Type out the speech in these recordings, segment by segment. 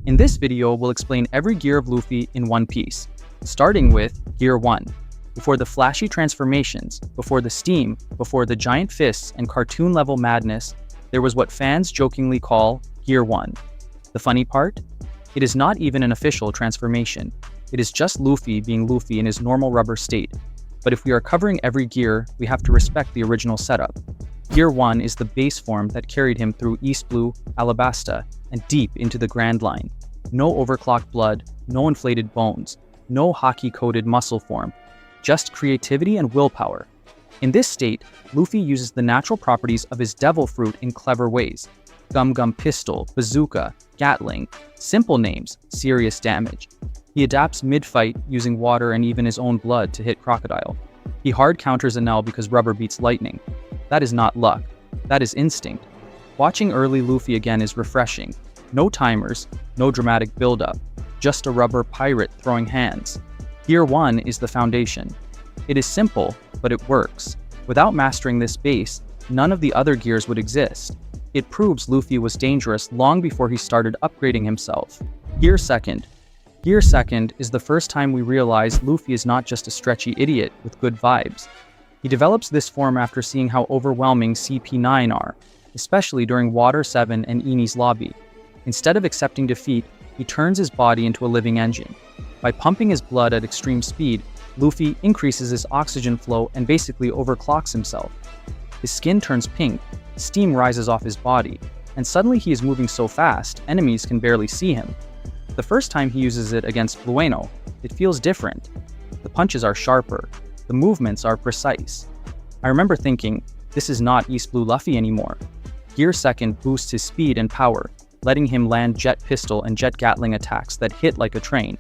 In this video, we'll explain every gear of Luffy in one piece, starting with Gear 1. Before the flashy transformations, before the steam, before the giant fists and cartoon-level madness, there was what fans jokingly call Gear 1. The funny part? It is not even an official transformation. It is just Luffy being Luffy in his normal rubber state. But if we are covering every gear, we have to respect the original setup. Gear 1 is the base form that carried him through East Blue, Alabasta, and deep into the Grand Line. No overclocked blood, no inflated bones, no hockey-coated muscle form, just creativity and willpower. In this state, Luffy uses the natural properties of his devil fruit in clever ways. Gum Gum Pistol, Bazooka, Gatling, simple names, serious damage. He adapts mid-fight using water and even his own blood to hit Crocodile. He hard counters Enel because rubber beats lightning. That is not luck, that is instinct. Watching early Luffy again is refreshing. No timers, no dramatic build-up, just a rubber pirate throwing hands. Gear 1 is the foundation. It is simple, but it works. Without mastering this base, none of the other gears would exist. It proves Luffy was dangerous long before he started upgrading himself. Gear 2. Gear 2 is the first time we realize Luffy is not just a stretchy idiot with good vibes. He develops this form after seeing how overwhelming CP9 are, especially during Water 7 and Enies Lobby. Instead of accepting defeat, he turns his body into a living engine. By pumping his blood at extreme speed, Luffy increases his oxygen flow and basically overclocks himself. His skin turns pink, steam rises off his body, and suddenly he is moving so fast, enemies can barely see him. The first time he uses it against Blueno, it feels different. The punches are sharper, the movements are precise. I remember thinking, this is not East Blue Luffy anymore. Gear 2 boosts his speed and power, letting him land jet pistol and jet gatling attacks that hit like a train.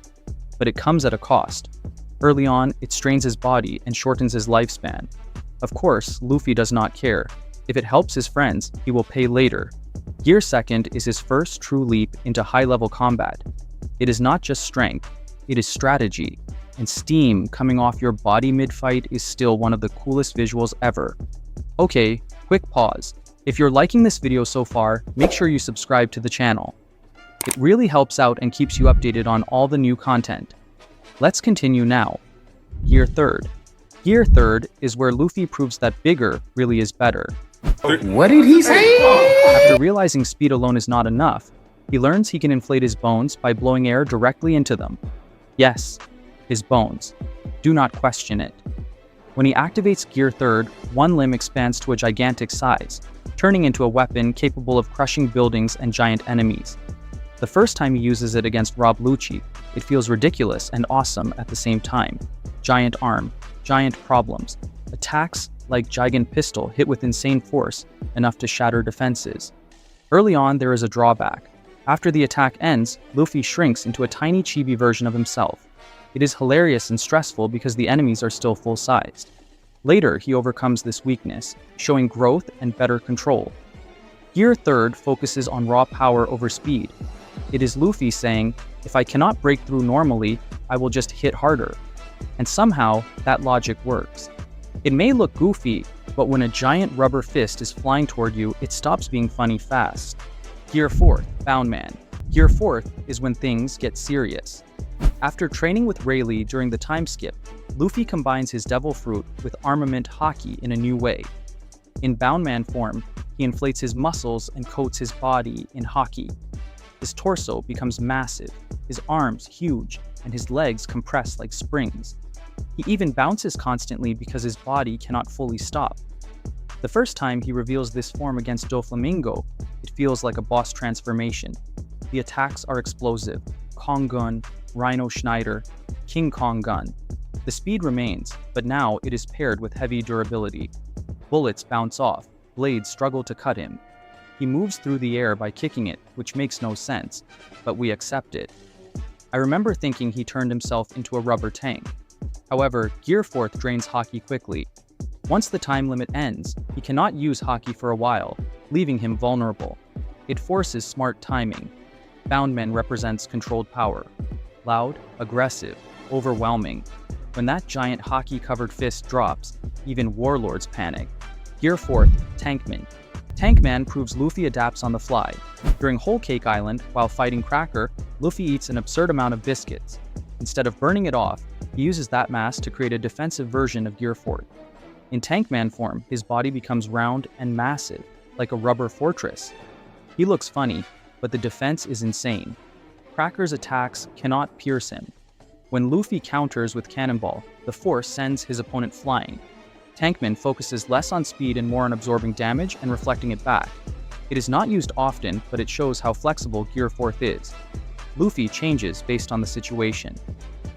But it comes at a cost. Early on, it strains his body and shortens his lifespan. Of course, Luffy does not care. If it helps his friends, he will pay later. Gear 2 is his first true leap into high-level combat. It is not just strength, it is strategy. And steam coming off your body mid-fight is still one of the coolest visuals ever. Okay, quick pause. If you're liking this video so far, make sure you subscribe to the channel. It really helps out and keeps you updated on all the new content. Let's continue now. Gear 3. Gear 3 is where Luffy proves that bigger really is better. What did he say? After realizing speed alone is not enough, he learns he can inflate his bones by blowing air directly into them. Yes, his bones. Do not question it. When he activates Gear 3, one limb expands to a gigantic size, turning into a weapon capable of crushing buildings and giant enemies. The first time he uses it against Rob Lucci, it feels ridiculous and awesome at the same time. Giant arm, giant problems, attacks like Gigant Pistol hit with insane force, enough to shatter defenses. Early on, there is a drawback. After the attack ends, Luffy shrinks into a tiny chibi version of himself. It is hilarious and stressful because the enemies are still full-sized. Later, he overcomes this weakness, showing growth and better control. Gear 3 focuses on raw power over speed. It is Luffy saying, if I cannot break through normally, I will just hit harder. And somehow, that logic works. It may look goofy, but when a giant rubber fist is flying toward you, it stops being funny fast. Gear 4, Boundman. Gear 4 is when things get serious. After training with Rayleigh during the time skip, Luffy combines his devil fruit with armament hockey in a new way. In Boundman form, he inflates his muscles and coats his body in hockey. His torso becomes massive, his arms huge, and his legs compressed like springs. He even bounces constantly because his body cannot fully stop. The first time he reveals this form against Doflamingo, it feels like a boss transformation. The attacks are explosive. Kong Gun, Rhino Schneider, King Kong Gun. The speed remains, but now it is paired with heavy durability. Bullets bounce off, blades struggle to cut him. He moves through the air by kicking it, which makes no sense, but we accept it. I remember thinking he turned himself into a rubber tank. However, Gear 4 drains hockey quickly. Once the time limit ends, he cannot use hockey for a while, leaving him vulnerable. It forces smart timing. Boundman represents controlled power. Loud, aggressive, overwhelming. When that giant hockey-covered fist drops, even warlords panic. Gear 4, Tankman. Tankman proves Luffy adapts on the fly. During Whole Cake Island, while fighting Cracker, Luffy eats an absurd amount of biscuits. Instead of burning it off, he uses that mass to create a defensive version of Gear 4. In Tankman form, his body becomes round and massive, like a rubber fortress. He looks funny, but the defense is insane. Cracker's attacks cannot pierce him. When Luffy counters with Cannonball, the force sends his opponent flying. Tankman focuses less on speed and more on absorbing damage and reflecting it back. It is not used often, but it shows how flexible Gear 4 is. Luffy changes based on the situation.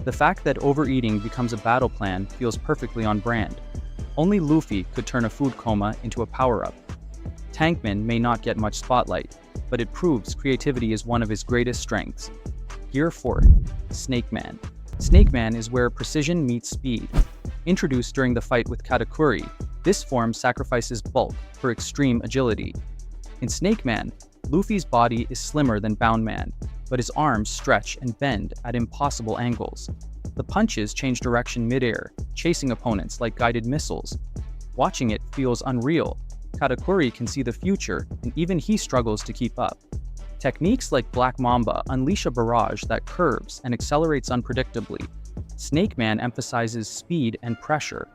The fact that overeating becomes a battle plan feels perfectly on brand. Only Luffy could turn a food coma into a power-up. Tankman may not get much spotlight, but it proves creativity is one of his greatest strengths. Gear 4, Snakeman. Snakeman is where precision meets speed. Introduced during the fight with Katakuri, this form sacrifices bulk for extreme agility. In Snakeman, Luffy's body is slimmer than Boundman, but his arms stretch and bend at impossible angles. The punches change direction mid-air, chasing opponents like guided missiles. Watching it feels unreal. Katakuri can see the future, and even he struggles to keep up. Techniques like Black Mamba unleash a barrage that curves and accelerates unpredictably. Snakeman emphasizes speed and pressure.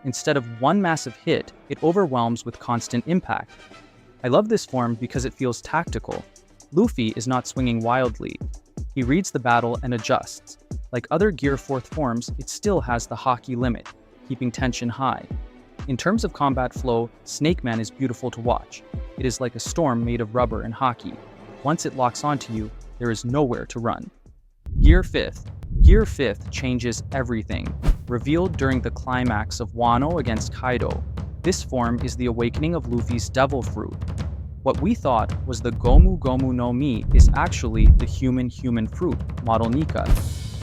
Instead of one massive hit, it overwhelms with constant impact. I love this form because it feels tactical. Luffy is not swinging wildly. He reads the battle and adjusts. Like other Gear 4 forms, it still has the hockey limit, keeping tension high. In terms of combat flow, Snakeman is beautiful to watch. It is like a storm made of rubber and hockey. Once it locks onto you, there is nowhere to run. Gear 5. Gear 5 changes everything. Revealed during the climax of Wano against Kaido, this form is the awakening of Luffy's Devil Fruit. What we thought was the Gomu Gomu no Mi is actually the human fruit, model Nika.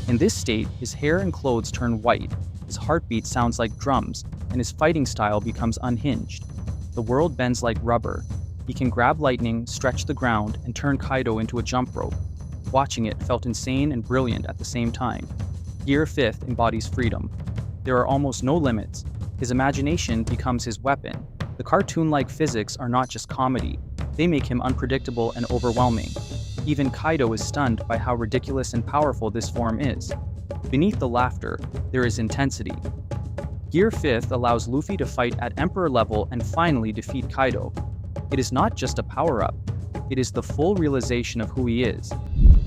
In this state, his hair and clothes turn white, his heartbeat sounds like drums, and his fighting style becomes unhinged. The world bends like rubber. He can grab lightning, stretch the ground, and turn Kaido into a jump rope. Watching it felt insane and brilliant at the same time. Gear 5 embodies freedom. There are almost no limits. His imagination becomes his weapon. The cartoon-like physics are not just comedy. They make him unpredictable and overwhelming. Even Kaido is stunned by how ridiculous and powerful this form is. Beneath the laughter, there is intensity. Gear 5 allows Luffy to fight at Emperor level and finally defeat Kaido. It is not just a power-up. It is the full realization of who he is.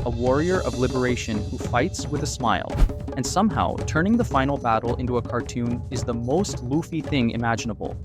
A warrior of liberation who fights with a smile. And somehow, turning the final battle into a cartoon is the most Luffy thing imaginable.